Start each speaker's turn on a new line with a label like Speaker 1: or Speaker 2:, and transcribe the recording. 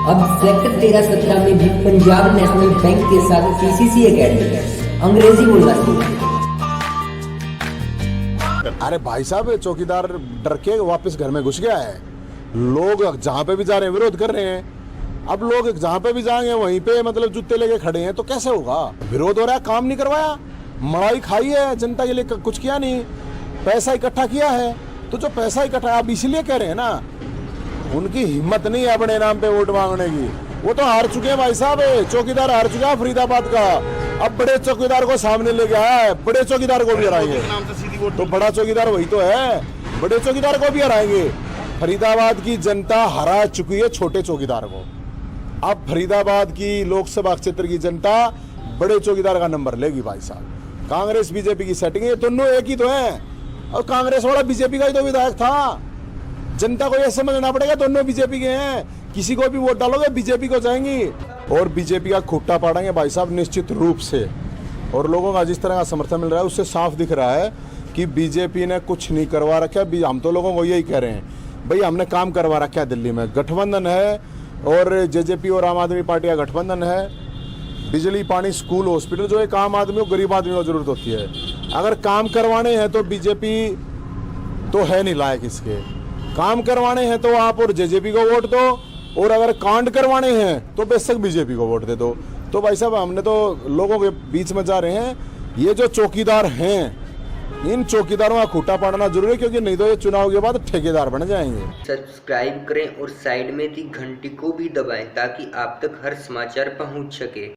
Speaker 1: अब सेक्टर 13-17 में भी पंजाब नेशनल बैंक के साथ पीसीसी एकेडमी अंग्रेजी बोलना सीखा।
Speaker 2: अरे भाई साहब, चौकीदार डर के वापस घर में घुस गया है। लोग जहाँ पे भी जा रहे हैं विरोध कर रहे हैं। अब लोग जहाँ पे भी जाएंगे वहीं पे मतलब जूते लेके खड़े हैं, तो कैसे होगा? विरोध हो रहा है, काम नहीं करवाया, मलाई खाई है, जनता के लिए कुछ किया नहीं, पैसा इकट्ठा किया है। तो जो पैसा इकट्ठा, आप इसीलिए कह रहे हैं ना, उनकी हिम्मत नहीं है अपने नाम पे वोट मांगने की। वो तो हार चुके हैं भाई साहब, चौकीदार हार चुका है फरीदाबाद का। अब बड़े चौकीदार को सामने लेके आया है, बड़े चौकीदार को भी हराएंगे। तो बड़ा चौकीदार वही तो है, बड़े चौकीदार को भी हराएंगे। फरीदाबाद की जनता हरा चुकी है छोटे चौकीदार को। अब फरीदाबाद की लोकसभा क्षेत्र की जनता बड़े चौकीदार का नंबर लेगी भाई साहब। कांग्रेस बीजेपी की सेटिंग है, दोनों एक ही तो है। और कांग्रेस वाला बीजेपी का ही तो विधायक था। जनता को यह समझना पड़ेगा दोनों बीजेपी के हैं। किसी को भी वोट डालोगे बीजेपी को जाएंगी और बीजेपी का खुट्टा पाड़ेंगे भाई साहब निश्चित रूप से। और लोगों का जिस तरह का समर्थन मिल रहा है उससे साफ दिख रहा है कि बीजेपी ने कुछ नहीं करवा रखा। हम तो लोगों को यही कह रहे हैं, भाई हमने काम करवा रखा है। दिल्ली में गठबंधन है और जेजेपी और आम आदमी पार्टी का गठबंधन है। बिजली, पानी, स्कूल, हॉस्पिटल, जो एक आम आदमी और गरीब आदमी को जरूरत होती है। अगर काम करवाने हैं तो बीजेपी तो है नहीं लायक इसके। काम करवाने हैं तो आप और जेजेपी को वोट दो, और अगर कांड करवाने हैं तो बेशक बीजेपी को वोट दे दो। तो भाई साहब हमने तो लोगों के बीच में जा रहे हैं। ये जो चौकीदार हैं, इन चौकीदारों का खूंटा पाड़ना जरूरी है, क्योंकि नहीं तो ये चुनाव के बाद ठेकेदार बन जाएंगे।
Speaker 3: सब्सक्राइब करें और साइड में दी घंटी को भी दबाएं ताकि आप तक हर समाचार पहुंच सके।